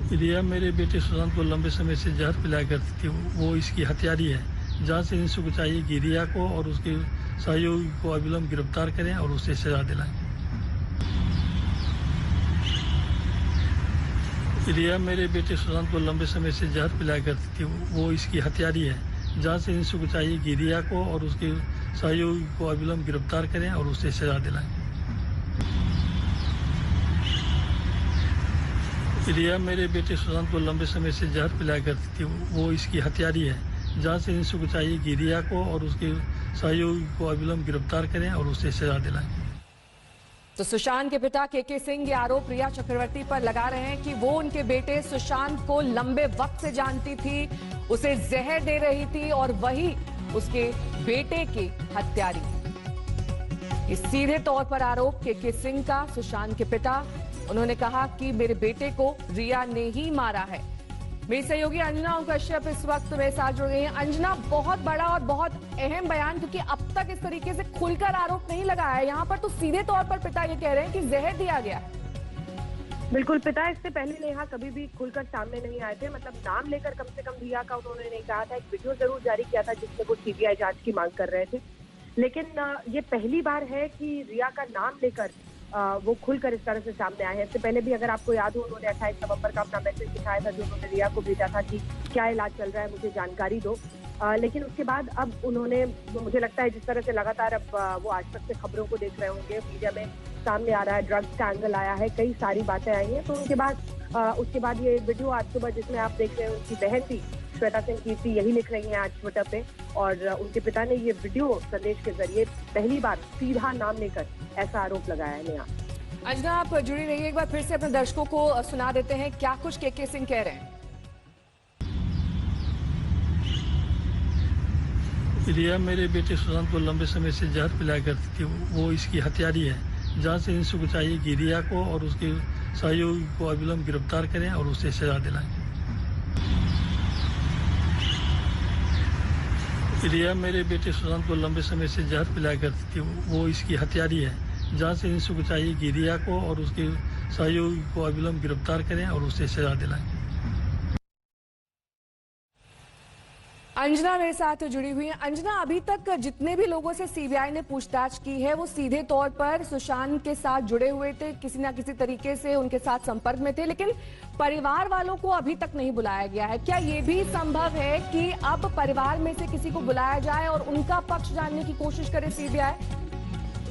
रिया मेरे बेटे सुशांत को लंबे समय से जहर पिलाया करती थी। वो इसकी हत्यारी है। जांच एजेंसी को चाहिए कि रिया को और उसके सहयोगी को अविलंब गिरफ्तार करें और उसे सजा दिलाएं। रिया मेरे बेटे सुशांत को लंबे समय से जहर पिलाया करती थी। वो इसकी हत्यारी है। जांच एजेंसी को चाहिए कि रिया को और उसके सहयोगी को अविलंब गिरफ्तार करें और उसे सजा दिलाएं। रिया मेरे बेटे सुशांत को लंबे समय से जहर पिलाया करती थी। वो इसकी हत्यारी है। जांच एजेंसी को चाहिए कि रिया को और उसके सहयोगी को अविलंब गिरफ्तार करें और उसे सजा दिलाएं। तो सुशांत के पिता के सिंह ये आरोप रिया चक्रवर्ती पर लगा रहे हैं कि वो उनके बेटे सुशांत को लंबे वक्त से जानती थी, उसे जहर दे रही थी और वही उसके बेटे की हत्यारी। इस सीधे तौर पर आरोप के सिंह का सुशांत के पिता। उन्होंने कहा कि मेरे बेटे को रिया ने ही मारा है। मेरी सहयोगी अंजना कश्यप इस वक्त मेरे साथ जुड़ गई हैं। अंजना, बहुत बड़ा और बहुत अहम बयान, क्योंकि अब तक इस तरीके से खुलकर आरोप नहीं लगाया है। यहाँ पर तो सीधे तौर पर पिता ये कह रहे हैं कि जहर दिया गया। बिल्कुल, पिता इससे पहले नेहा कभी भी खुलकर सामने नहीं आए थे। मतलब नाम लेकर कम से कम रिया का उन्होंने नहीं कहा था। एक वीडियो जरूर जारी किया था जिसमें वो सीबीआई जांच की मांग कर रहे थे, लेकिन ये पहली बार है कि रिया का नाम लेकर वो खुलकर इस तरह से सामने आए हैं। इससे पहले भी अगर आपको याद हो, उन्होंने 28 नवंबर का अपना मैसेज दिखाया था जो उन्होंने रिया को भेजा था कि क्या इलाज चल रहा है, मुझे जानकारी दो। लेकिन उसके बाद अब उन्होंने, मुझे लगता है जिस तरह से लगातार अब वो आज तक से खबरों को देख रहे होंगे, मीडिया में सामने आ रहा है, ड्रग्स का एंगल आया है, कई सारी बातें आई हैं, तो उसके बाद ये वीडियो आज सुबह जिसमें आप देख रहे हैं, उनकी बहन थी श्वेता सिंह कीर्ति यही लिख रही हैं आज ट्विटर पे, और उनके पिता ने ये वीडियो संदेश के जरिए पहली बार सीधा नाम लेकर ऐसा आरोप लगाया है। नेहा, अंजना, आप जुड़ी रहिए। एक बार फिर से अपने दर्शकों को सुना देते हैं क्या कुछ के सिंह कह रहे हैं। रिया मेरे बेटे सुशांत को लंबे समय से जहर पिलाया करती थी। वो इसकी हत्यारी है। जांच एजेंसी को चाहिए कि रिया को और उसके सहयोगी को अविलंब गिरफ्तार करें और उसे सजा दिलाएं। रिया मेरे बेटे सुशांत को लंबे समय से जहर पिलाया करती थी। वो इसकी हत्यारी है। जांच एजेंसी को चाहिए कि रिया को और उसके सहयोगी को अविलंब गिरफ्तार करें और उसे सजा दिलाएं। अंजना मेरे साथ जुड़ी हुई है। अंजना, अभी तक जितने भी लोगों से सीबीआई ने पूछताछ की है वो सीधे तौर पर सुशांत के साथ जुड़े हुए थे, किसी ना किसी तरीके से उनके साथ संपर्क में थे, लेकिन परिवार वालों को अभी तक नहीं बुलाया गया है। क्या ये भी संभव है कि अब परिवार में से किसी को बुलाया जाए और उनका पक्ष जानने की कोशिश करे सीबीआई?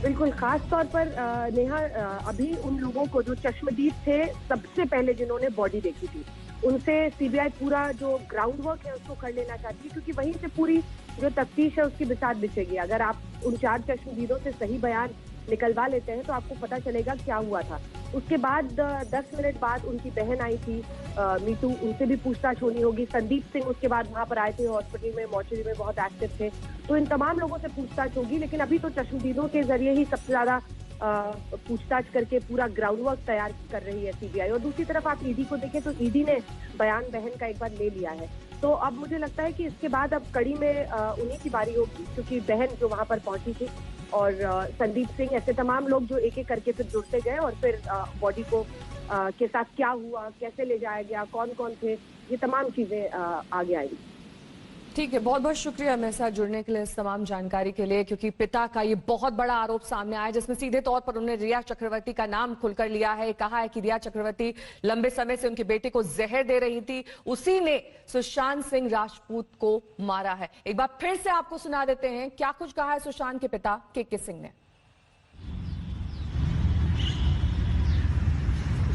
बिल्कुल, खास तौर पर नेहा, अभी उन लोगों को जो चश्मदीद थे सबसे पहले जिन्होंने बॉडी देखी थी, उनसे सीबीआई पूरा जो ग्राउंड वर्क है उसको कर लेना चाहती है, क्योंकि वहीं से पूरी जो तफ्तीश है उसकी बिसात बिछेगी। अगर आप उन 4 चश्मदीदों से सही बयान निकलवा लेते हैं तो आपको पता चलेगा क्या हुआ था। उसके बाद 10 मिनट बाद उनकी बहन आई थी मीतू, उनसे भी पूछताछ होनी होगी। संदीप सिंह उसके बाद वहां पर आए थे, हॉस्पिटल में मॉर्चरी में बहुत एक्टिव थे, तो इन तमाम लोगों से पूछताछ होगी। लेकिन अभी तो चश्मदीदों के जरिए ही सबसे ज्यादा पूछताछ करके पूरा ग्राउंड वर्क तैयार कर रही है सीबीआई। और दूसरी तरफ आप ईडी को देखें तो ईडी ने बयान बहन का एक बार ले लिया है। तो अब मुझे लगता है कि इसके बाद अब कड़ी में उन्हीं की बारी होगी, क्योंकि बहन जो वहां पर पहुंची थी और संदीप सिंह, ऐसे तमाम लोग जो एक एक करके फिर जुड़ते गए और फिर बॉडी को के साथ क्या हुआ, कैसे ले जाया गया, कौन कौन थे, ये तमाम चीजें आगे आएंगी। ठीक है, बहुत बहुत शुक्रिया मेरे साथ जुड़ने के लिए, इस तमाम जानकारी के लिए, क्योंकि पिता का ये बहुत बड़ा आरोप सामने आया जिसमें सीधे तौर पर उन्होंने रिया चक्रवर्ती का नाम खुलकर लिया है। कहा है कि रिया चक्रवर्ती लंबे समय से उनके बेटे को जहर दे रही थी, उसी ने सुशांत सिंह राजपूत को मारा है। एक बार फिर से आपको सुना देते हैं क्या कुछ कहा है सुशांत के पिता के सिंह ने।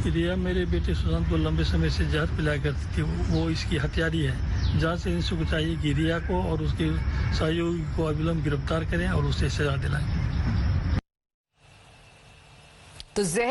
रिया मेरे बेटे सुशांत को लंबे समय से जहर पिलाया करती थी। वो इसकी हत्यारी है। जांच एजेंसी को चाहिए कि रिया को और उसके सहयोगी को अविलंब गिरफ्तार करें और उसे सजा दिलाएं। तो जहर